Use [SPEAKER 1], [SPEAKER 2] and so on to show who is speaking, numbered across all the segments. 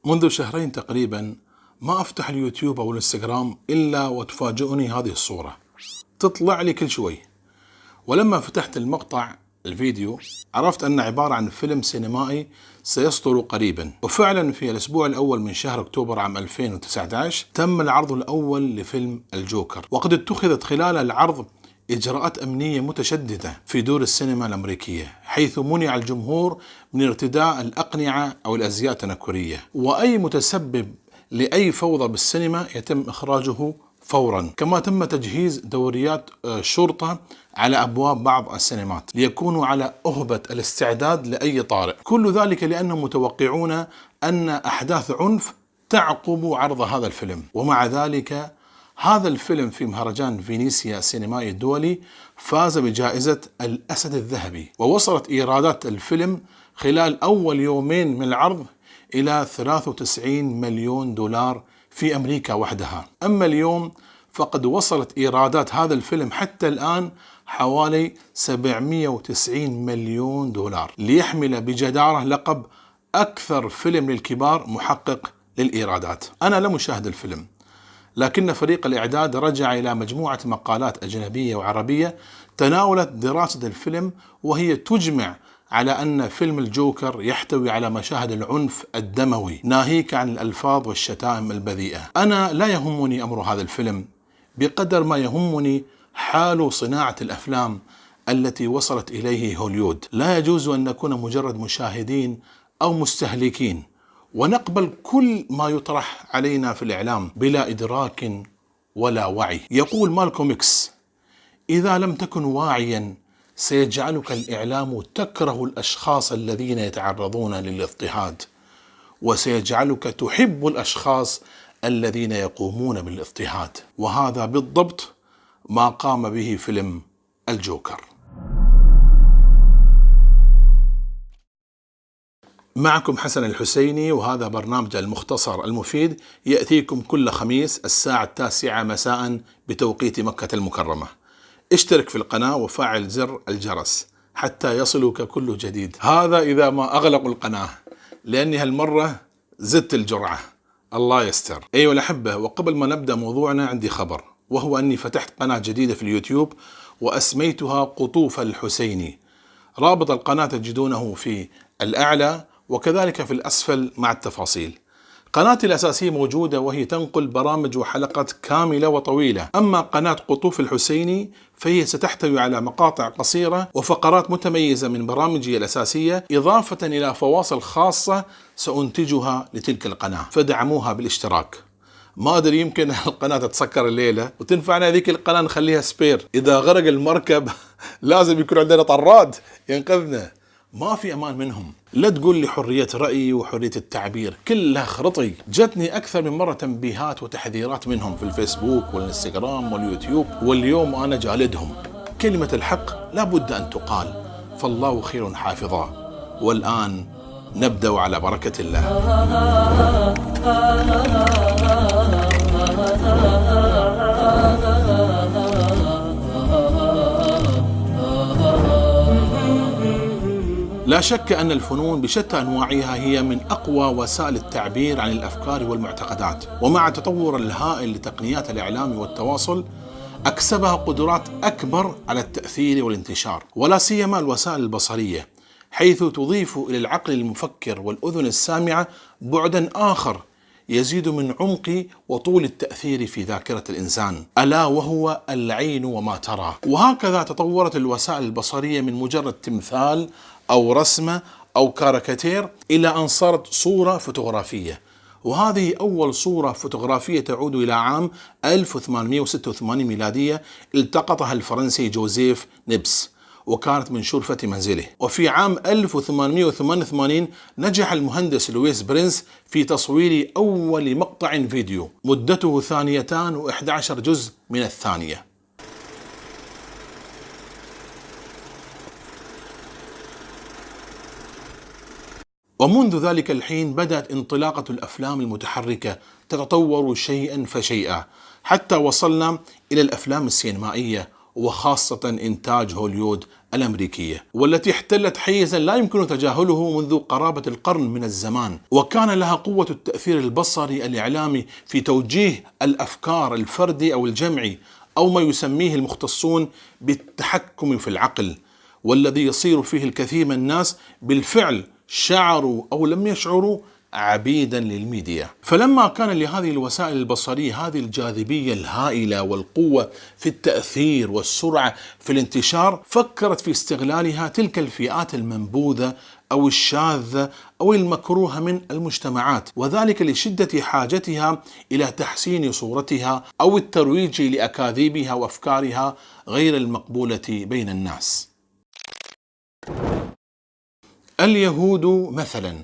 [SPEAKER 1] منذ شهرين تقريبا ما أفتح اليوتيوب أو الانستغرام إلا وتفاجئني هذه الصورة تطلع لي كل شوي. ولما فتحت المقطع الفيديو عرفت أنه عبارة عن فيلم سينمائي سيصدر قريبا. وفعلا في الأسبوع الأول من شهر أكتوبر عام 2019 تم العرض الأول لفيلم الجوكر، وقد اتخذت خلال العرض إجراءات أمنية متشددة في دور السينما الأمريكية، حيث منع الجمهور من ارتداء الأقنعة أو الأزياء التنكرية، وأي متسبب لأي فوضى بالسينما يتم إخراجه فورا. كما تم تجهيز دوريات شرطة على أبواب بعض السينمات ليكونوا على أهبة الاستعداد لأي طارئ. كل ذلك لأنهم متوقعون أن أحداث عنف تعقب عرض هذا الفيلم. ومع ذلك هذا الفيلم في مهرجان فينيسيا السينمائي الدولي فاز بجائزة الأسد الذهبي، ووصلت إيرادات الفيلم خلال أول يومين من العرض إلى 93 مليون دولار في أمريكا وحدها. أما اليوم فقد وصلت إيرادات هذا الفيلم حتى الآن حوالي 790 مليون دولار، ليحمل بجدارة لقب أكثر فيلم للكبار محقق للإيرادات. أنا لم أشاهد الفيلم، لكن فريق الإعداد رجع إلى مجموعة مقالات أجنبية وعربية تناولت دراسة الفيلم، وهي تجمع على أن فيلم الجوكر يحتوي على مشاهد العنف الدموي ناهيك عن الألفاظ والشتائم البذيئة. أنا لا يهمني أمر هذا الفيلم بقدر ما يهمني حال صناعة الأفلام التي وصلت إليه هوليود. لا يجوز أن نكون مجرد مشاهدين أو مستهلكين ونقبل كل ما يطرح علينا في الإعلام بلا إدراك ولا وعي. يقول مالكوم إكس: إذا لم تكن واعيا سيجعلك الإعلام تكره الأشخاص الذين يتعرضون للاضطهاد، وسيجعلك تحب الأشخاص الذين يقومون بالاضطهاد. وهذا بالضبط ما قام به فيلم الجوكر. معكم حسن الحسيني، وهذا برنامج المختصر المفيد يأتيكم كل خميس الساعة 9 مساء بتوقيت مكة المكرمة. اشترك في القناة وفعل زر الجرس حتى يصلك كل جديد. هذا إذا ما أغلقوا القناة، لأني هالمرة زدت الجرعة، الله يستر. أيها الأحبة، وقبل ما نبدأ موضوعنا عندي خبر، وهو أني فتحت قناة جديدة في اليوتيوب وأسميتها قطوف الحسيني. رابط القناة تجدونه في الأعلى وكذلك في الأسفل مع التفاصيل. قناتي الأساسية موجودة وهي تنقل برامج وحلقات كاملة وطويلة. أما قناة قطوف الحسيني فهي ستحتوي على مقاطع قصيرة وفقرات متميزة من برامجي الأساسية، إضافة إلى فواصل خاصة سأنتجها لتلك القناة، فدعموها بالاشتراك. ما أدري، يمكن القناة تتسكر الليلة وتنفعنا ذيك القناة نخليها سبير، إذا غرق المركب لازم يكون عندنا طراد ينقذنا. ما في أمان منهم. لا تقول لي حرية رأي وحرية التعبير، كلها خرطي. جتني أكثر من مرة تنبيهات وتحذيرات منهم في الفيسبوك والإنستغرام واليوتيوب، واليوم أنا جالدهم. كلمة الحق لا بد أن تقال، فالله خير حافظا. والآن نبدأ على بركة الله. لا شك أن الفنون بشتى أنواعها هي من أقوى وسائل التعبير عن الأفكار والمعتقدات، ومع التطور الهائل لتقنيات الإعلام والتواصل أكسبها قدرات أكبر على التأثير والانتشار، ولا سيما الوسائل البصرية، حيث تضيف إلى العقل المفكر والأذن السامعة بعدا آخر يزيد من عمق وطول التأثير في ذاكرة الإنسان، ألا وهو العين وما ترى. وهكذا تطورت الوسائل البصرية من مجرد تمثال أو رسمة أو كاريكاتير إلى أن صارت صورة فوتوغرافية. وهذه أول صورة فوتوغرافية تعود إلى عام 1886 ميلادية، التقطها الفرنسي جوزيف نيبس، وكانت من شرفة منزله. وفي عام 1888 نجح المهندس لويس برينس في تصوير أول مقطع فيديو مدته 2.11 جزء من الثانية. ومنذ ذلك الحين بدأت انطلاقة الأفلام المتحركة تتطور شيئا فشيئا، حتى وصلنا إلى الأفلام السينمائية وخاصة إنتاج هوليوود الأمريكية، والتي احتلت حيزا لا يمكن تجاهله منذ قرابة القرن من الزمان، وكان لها قوة التأثير البصري الإعلامي في توجيه الأفكار الفردي أو الجمعي، أو ما يسميه المختصون بالتحكم في العقل، والذي يصير فيه الكثير من الناس بالفعل شعروا أو لم يشعروا عبيدا للميديا. فلما كان لهذه الوسائل البصرية هذه الجاذبية الهائلة والقوة في التأثير والسرعة في الانتشار، فكرت في استغلالها تلك الفئات المنبوذة أو الشاذة أو المكروهة من المجتمعات، وذلك لشدة حاجتها إلى تحسين صورتها أو الترويج لأكاذيبها وأفكارها غير المقبولة بين الناس. اليهود مثلا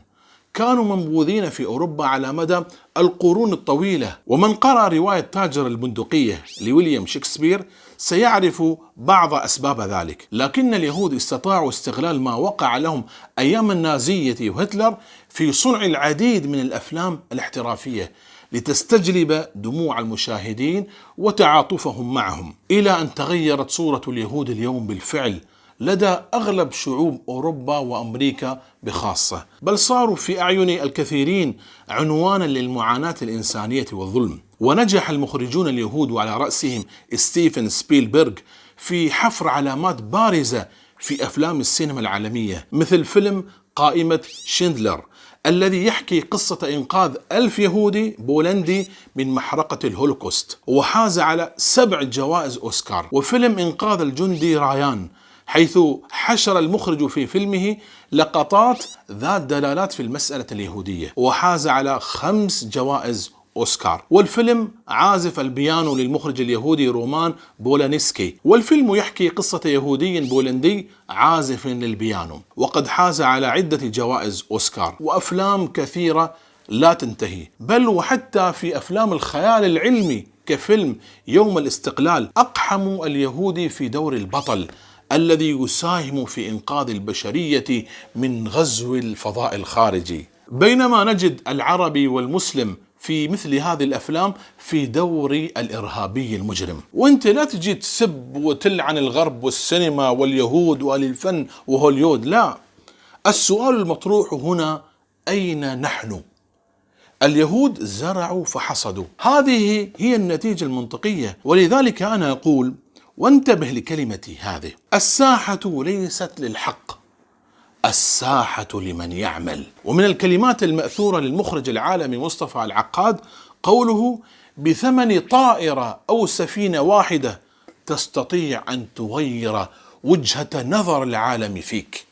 [SPEAKER 1] كانوا منبوذين في أوروبا على مدى القرون الطويلة، ومن قرأ رواية تاجر البندقية لويليام شكسبير سيعرف بعض أسباب ذلك. لكن اليهود استطاعوا استغلال ما وقع لهم أيام النازية وهتلر في صنع العديد من الأفلام الاحترافية لتستجلب دموع المشاهدين وتعاطفهم معهم، إلى أن تغيرت صورة اليهود اليوم بالفعل لدى أغلب شعوب أوروبا وأمريكا بخاصة، بل صاروا في أعين الكثيرين عنوانا للمعاناة الإنسانية والظلم. ونجح المخرجون اليهود وعلى رأسهم ستيفن سبيلبرغ في حفر علامات بارزة في أفلام السينما العالمية، مثل فيلم قائمة شندلر الذي يحكي قصة إنقاذ 1000 يهودي بولندي من محرقة الهولوكوست، وحاز على 7 جوائز أوسكار. وفيلم إنقاذ الجندي رايان، حيث حشر المخرج في فيلمه لقطات ذات دلالات في المسألة اليهودية، وحاز على 5 جوائز أوسكار. والفيلم عازف البيانو للمخرج اليهودي رومان بولانسكي، والفيلم يحكي قصة يهودي بولندي عازف للبيانو، وقد حاز على عدة جوائز أوسكار. وأفلام كثيرة لا تنتهي، بل وحتى في أفلام الخيال العلمي كفيلم يوم الاستقلال أقحموا اليهودي في دور البطل الذي يساهم في إنقاذ البشرية من غزو الفضاء الخارجي، بينما نجد العربي والمسلم في مثل هذه الأفلام في دور الإرهابي المجرم. وانت لا تجي تسب وتلعن الغرب والسينما واليهود والفن وهوليود، لا. السؤال المطروح هنا أين نحن؟ اليهود زرعوا فحصدوا، هذه هي النتيجة المنطقية. ولذلك أنا أقول، وانتبه لكلمتي هذه، الساحة ليست للحق، الساحة لمن يعمل. ومن الكلمات المأثورة للمخرج العالمي مصطفى العقاد قوله: بثمن طائرة أو سفينة واحدة تستطيع أن تغير وجهة نظر العالم فيك.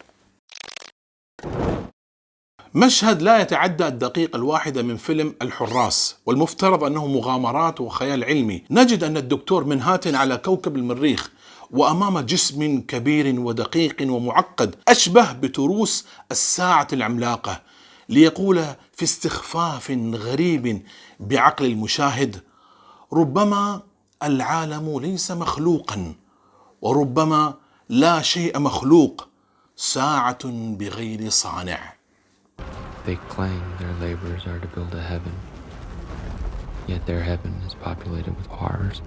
[SPEAKER 1] مشهد لا يتعدى الدقيقة الواحدة من فيلم الحراس، والمفترض أنه مغامرات وخيال علمي، نجد أن الدكتور منهاتن على كوكب المريخ وأمام جسم كبير ودقيق ومعقد أشبه بتروس الساعة العملاقة، ليقول في استخفاف غريب بعقل المشاهد: ربما العالم ليس مخلوقا، وربما لا شيء مخلوق، ساعة بغير صانع.
[SPEAKER 2] They claim their labors are to build a heaven, yet their heaven is populated with horrors.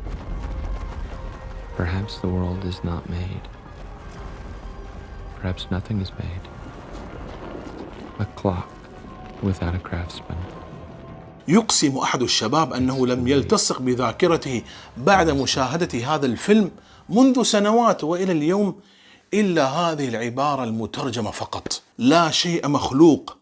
[SPEAKER 2] Perhaps the world is not made. Perhaps nothing is made. A clock without a craftsman.
[SPEAKER 1] يقسم أحد الشباب أنه لم يلتصق بذاكرته بعد مشاهدة هذا الفيلم منذ سنوات وإلى اليوم إلا هذه العبارة المترجمة فقط: لا شيء مخلوق،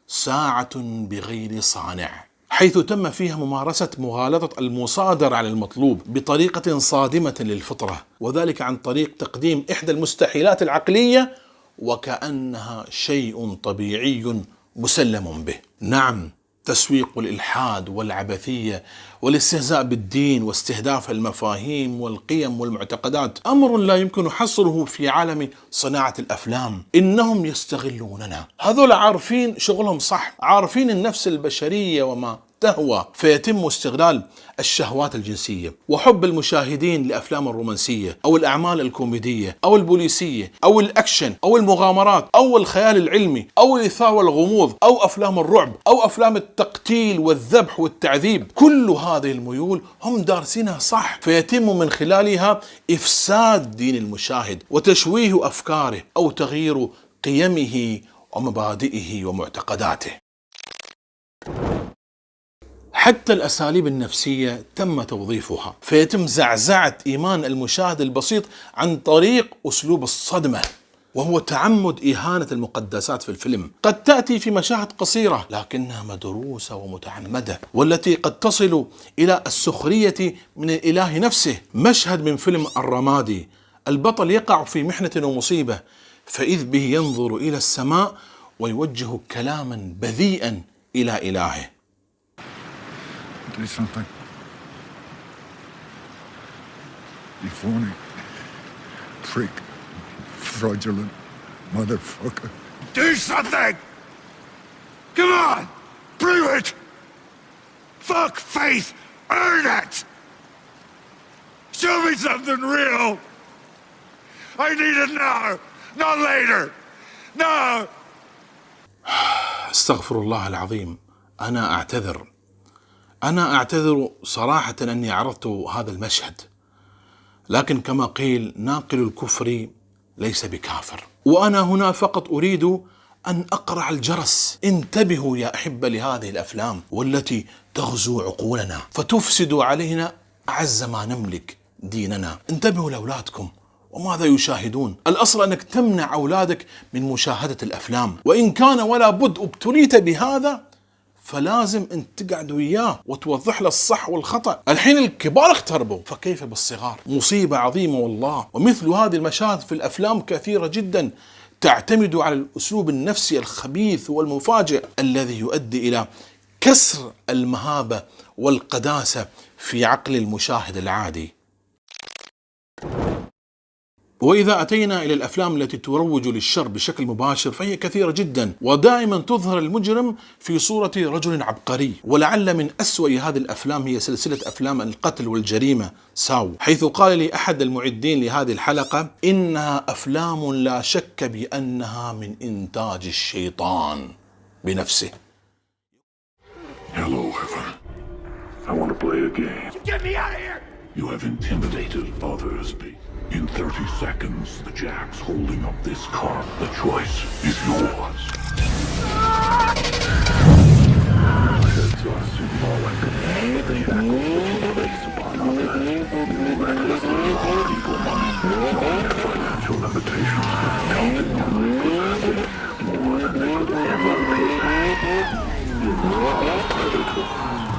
[SPEAKER 1] ساعة بغير صانع، حيث تم فيها ممارسة مغالطة المصادرة على المطلوب بطريقة صادمة للفطرة، وذلك عن طريق تقديم إحدى المستحيلات العقلية وكأنها شيء طبيعي مسلم به. نعم، تسويق الإلحاد والعبثية والاستهزاء بالدين واستهداف المفاهيم والقيم والمعتقدات أمر لا يمكن حصره في عالم صناعة الأفلام. إنهم يستغلوننا، هذول عارفين شغلهم صح، عارفين النفس البشرية وما تهوى، فيتم استغلال الشهوات الجنسية وحب المشاهدين لأفلام الرومانسية أو الأعمال الكوميدية أو البوليسية أو الأكشن أو المغامرات أو الخيال العلمي أو الإثارة والغموض أو أفلام الرعب أو أفلام التقتيل والذبح والتعذيب. كل هذه الميول هم دارسينها صح، فيتم من خلالها إفساد دين المشاهد وتشويه أفكاره أو تغيير قيمه ومبادئه ومعتقداته. حتى الأساليب النفسية تم توظيفها، فيتم زعزعة إيمان المشاهد البسيط عن طريق أسلوب الصدمة، وهو تعمد إهانة المقدسات في الفيلم. قد تأتي في مشاهد قصيرة لكنها مدروسة ومتعمدة، والتي قد تصل إلى السخرية من الإله نفسه. مشهد من فيلم الرمادي، البطل يقع في محنة ومصيبة، فإذ به ينظر إلى السماء ويوجه كلاما بذيئا إلى إلهه.
[SPEAKER 3] Do something. You phony, freak, fraudulent motherfucker. Do something! Come on! Prove it! Fuck faith! Earn it! Show me something real! I need it now! Not later! No!
[SPEAKER 1] استغفر الله العظيم. أنا أعتذر صراحة أني عرضت هذا المشهد، لكن كما قيل ناقل الكفر ليس بكافر. وأنا هنا فقط أريد أن أقرع الجرس. انتبهوا يا أحبة لهذه الأفلام والتي تغزو عقولنا فتفسد علينا أعز ما نملك، ديننا. انتبهوا لأولادكم وماذا يشاهدون. الأصل أنك تمنع أولادك من مشاهدة الأفلام، وإن كان ولا بد ابتليت بهذا فلازم أن تقعد وياه وتوضح له الصح والخطأ. الحين الكبار اختربوا، فكيف بالصغار؟ مصيبة عظيمة والله. ومثل هذه المشاهد في الأفلام كثيرة جدا تعتمد على الأسلوب النفسي الخبيث والمفاجئ الذي يؤدي إلى كسر المهابة والقداسة في عقل المشاهد العادي. وإذا أتينا إلى الأفلام التي تروج للشر بشكل مباشر فهي كثيرة جدا، ودائما تظهر المجرم في صورة رجل عبقري. ولعل من أسوأ هذه الأفلام هي سلسلة أفلام القتل والجريمة ساو، حيث قال لي أحد المعدين لهذه الحلقة إنها أفلام لا شك بأنها من إنتاج الشيطان بنفسه.
[SPEAKER 4] Hello, Heaven. I want to play a game.
[SPEAKER 3] Get me out of here!
[SPEAKER 4] You have intimidated others. In 30 seconds, the Jack's holding up this card. The choice is yours. Heads are symbolic of the shackles that you place upon others. You recklessly lock evil minds into financial limitations, counting on them possessing more than they could ever pay back. You must not predators,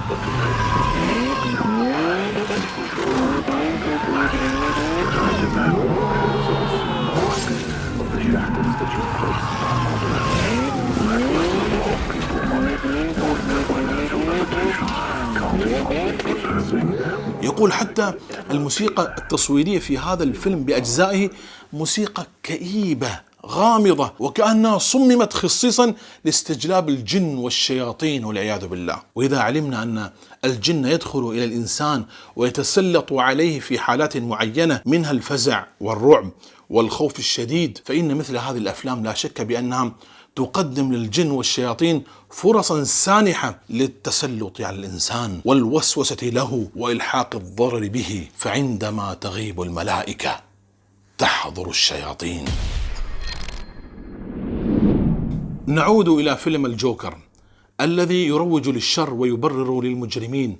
[SPEAKER 4] but to face
[SPEAKER 1] يقول حتى الموسيقى التصويرية في هذا الفيلم بأجزائه موسيقى كئيبة غامضة، وكأنها صممت خصيصا لاستجلاب الجن والشياطين والعياذ بالله. وإذا علمنا أن الجن يدخل إلى الإنسان ويتسلط عليه في حالات معينة منها الفزع والرعب والخوف الشديد، فإن مثل هذه الأفلام لا شك بأنها تقدم للجن والشياطين فرصا سانحة للتسلط على الإنسان والوسوسة له وإلحاق الضرر به. فعندما تغيب الملائكة تحضر الشياطين. نعود إلى فيلم الجوكر الذي يروج للشر ويبرر للمجرمين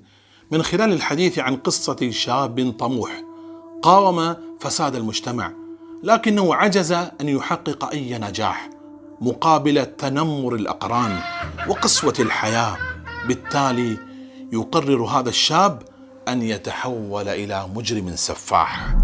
[SPEAKER 1] من خلال الحديث عن قصة شاب طموح قاوم فساد المجتمع، لكنه عجز أن يحقق أي نجاح مقابل تنمر الأقران وقسوة الحياة. بالتالي يقرر هذا الشاب أن يتحول إلى مجرم سفاح.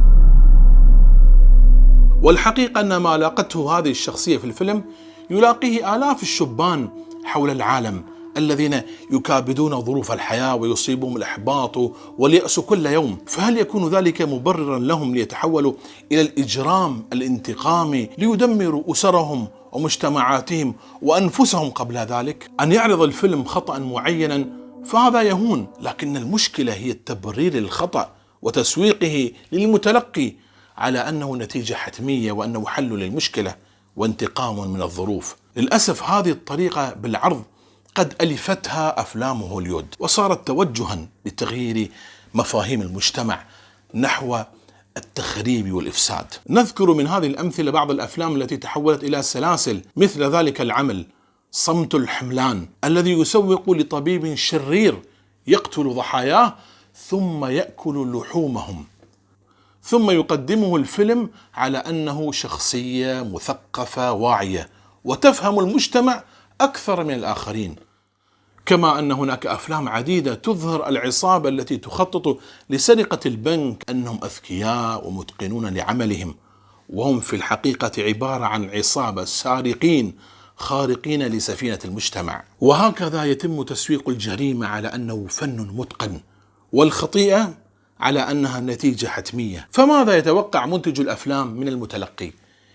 [SPEAKER 1] والحقيقة أن ما لاقته هذه الشخصية في الفيلم يلاقيه آلاف الشبان حول العالم الذين يكابدون ظروف الحياة ويصيبهم الإحباط واليأس كل يوم. فهل يكون ذلك مبررا لهم ليتحولوا إلى الإجرام الانتقامي ليدمروا أسرهم ومجتمعاتهم وأنفسهم قبل ذلك؟ أن يعرض الفيلم خطأ معينا فهذا يهون، لكن المشكلة هي التبرير الخطأ وتسويقه للمتلقي على أنه نتيجة حتمية وأنه حل للمشكلة وانتقام من الظروف. للأسف هذه الطريقة بالعرض قد ألفتها أفلام هوليوود، وصارت توجها لتغيير مفاهيم المجتمع نحو التخريب والإفساد. نذكر من هذه الأمثلة بعض الأفلام التي تحولت إلى سلاسل، مثل ذلك العمل صمت الحملان الذي يسوق لطبيب شرير يقتل ضحاياه ثم يأكل لحومهم، ثم يقدمه الفيلم على أنه شخصية مثقفة واعية وتفهم المجتمع أكثر من الآخرين. كما أن هناك أفلام عديدة تظهر العصابة التي تخطط لسرقة البنك أنهم أذكياء ومتقنون لعملهم، وهم في الحقيقة عبارة عن عصابة سارقين خارقين لسفينة المجتمع. وهكذا يتم تسويق الجريمة على أنه فن متقن، والخطيئة على أنها نتيجة حتمية. فماذا يتوقع منتج الأفلام من المتلقي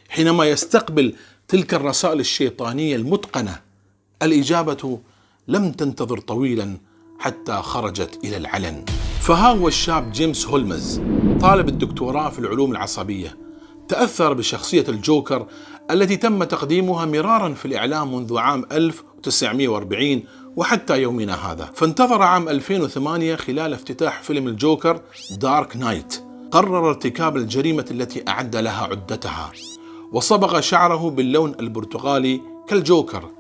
[SPEAKER 1] حينما يستقبل تلك الرسائل الشيطانية المتقنة؟ الإجابة لم تنتظر طويلا حتى خرجت إلى العلن. فها هو الشاب جيمس هولمز طالب الدكتوراه في العلوم العصبية، تأثر بشخصية الجوكر التي تم تقديمها مرارا في الإعلام منذ عام 1940 وحتى يومنا هذا. فانتظر عام 2008 خلال افتتاح فيلم الجوكر دارك نايت، قرر ارتكاب الجريمة التي أعد لها عدتها، وصبغ شعره باللون البرتقالي كالجوكر،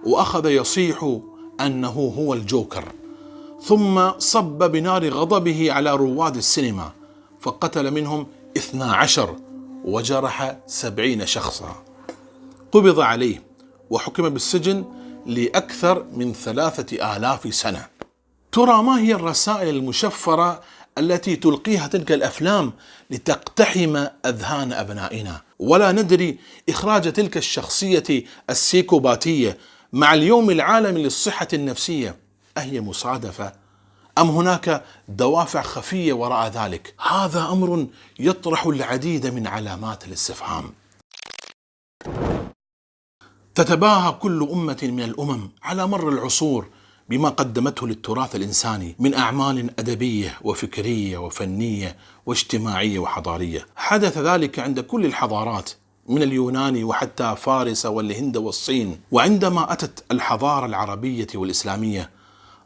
[SPEAKER 1] وأخذ يصيح أنه هو الجوكر، ثم صب بنار غضبه على رواد السينما فقتل منهم 12 وجرح 70 شخصا. قبض عليه وحكم بالسجن لأكثر من 3000 سنة. ترى ما هي الرسائل المشفرة التي تلقيها تلك الأفلام لتقتحم أذهان أبنائنا؟ ولا ندري إخراج تلك الشخصية السيكوباتية مع اليوم العالمي للصحة النفسية أهي مصادفة أم هناك دوافع خفية وراء ذلك؟ هذا أمر يطرح العديد من علامات الاستفهام. تتباهى كل أمة من الأمم على مر العصور بما قدمته للتراث الإنساني من أعمال أدبية وفكرية وفنية واجتماعية وحضارية. حدث ذلك عند كل الحضارات من اليونان وحتى فارس والهند والصين. وعندما أتت الحضارة العربية والإسلامية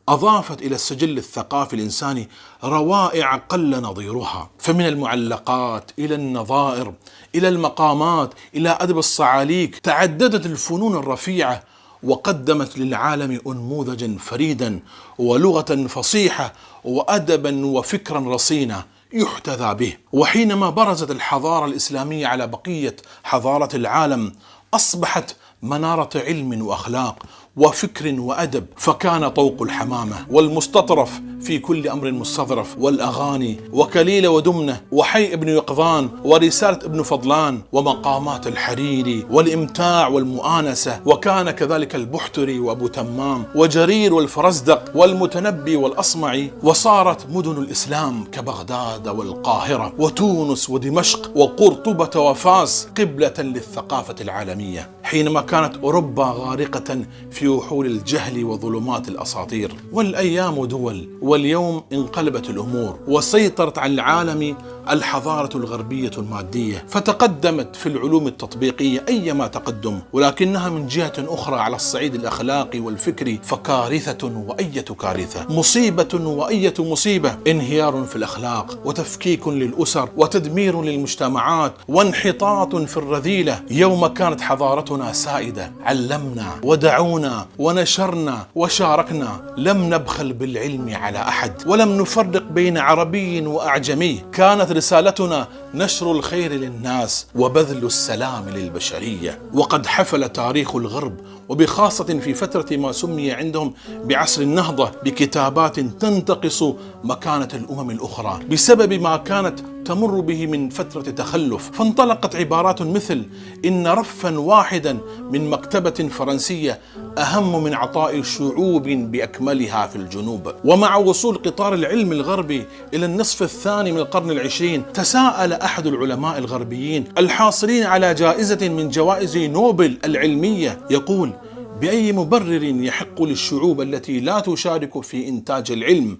[SPEAKER 1] أضافت إلى السجل الثقافي الإنساني روائع قل نظيرها، فمن المعلقات إلى النظائر إلى المقامات إلى أدب الصعاليك، تعددت الفنون الرفيعة وقدمت للعالم أنموذجا فريدا ولغة فصيحة وأدبا وفكرا رصينا يحتذى به. وحينما برزت الحضارة الإسلامية على بقية حضارة العالم أصبحت منارة علم وأخلاق وفكر وأدب، فكان طوق الحمامة والمستطرف في كل أمر مستظرف والأغاني وكليلة ودمنة وحي ابن يقظان ورسالة ابن فضلان ومقامات الحريري والإمتاع والمؤانسة، وكان كذلك البحتري وأبو تمام وجرير والفرزدق والمتنبي والأصمعي. وصارت مدن الإسلام كبغداد والقاهرة وتونس ودمشق وقرطبة وفاس قبلة للثقافة العالمية، حينما كانت أوروبا غارقة في وحول الجهل وظلمات الأساطير. والأيام دول، واليوم انقلبت الأمور وسيطرت على العالم الحضارة الغربية المادية، فتقدمت في العلوم التطبيقية أيما تقدم، ولكنها من جهة أخرى على الصعيد الأخلاقي والفكري فكارثة وأية كارثة، مصيبة وأية مصيبة، انهيار في الأخلاق وتفكيك للأسر وتدمير للمجتمعات وانحطاط في الرذيلة. يوم كانت حضارتنا سائدة علمنا ودعونا ونشرنا وشاركنا، لم نبخل بالعلم على أحد ولم نفرق بين عربي وأعجمي. كانت رسالتنا نشر الخير للناس وبذل السلام للبشرية. وقد حفل تاريخ الغرب وبخاصة في فترة ما سمي عندهم بعصر النهضة بكتابات تنتقص مكانة الأمم الأخرى بسبب ما كانت تمر به من فترة تخلف، فانطلقت عبارات مثل إن رفا واحدا من مكتبة فرنسية أهم من عطاء شعوب بأكملها في الجنوب. ومع وصول قطار العلم الغربي إلى النصف الثاني من القرن العشرين تساءل أحد العلماء الغربيين الحاصلين على جائزة من جوائز نوبل العلمية يقول: بأي مبرر يحق للشعوب التي لا تشارك في إنتاج العلم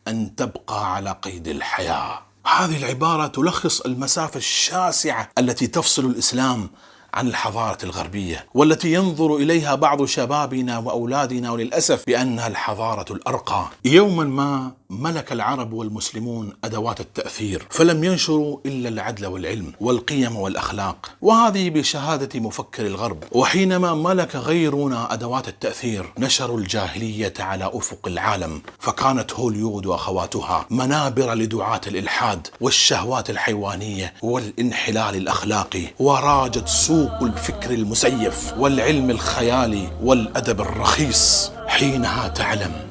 [SPEAKER 1] أن تبقى على قيد الحياة؟ هذه العبارة تلخص المسافة الشاسعة التي تفصل الإسلام عن الحضارة الغربية، والتي ينظر إليها بعض شبابنا وأولادنا وللأسف بأنها الحضارة الأرقى. يوما ما ملك العرب والمسلمون أدوات التأثير، فلم ينشروا إلا العدل والعلم والقيم والأخلاق، وهذه بشهادة مفكر الغرب. وحينما ملك غيرنا أدوات التأثير نشروا الجاهلية على أفق العالم، فكانت هوليود وأخواتها منابر لدعاة الإلحاد والشهوات الحيوانية والانحلال الأخلاقي، وراجت سوق الفكر المزيف والعلم الخيالي والأدب الرخيص. حينها تعلم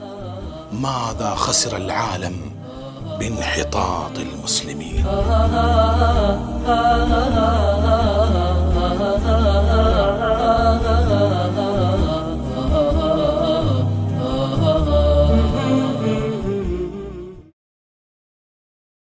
[SPEAKER 1] ماذا خسر العالم بانحطاط المسلمين.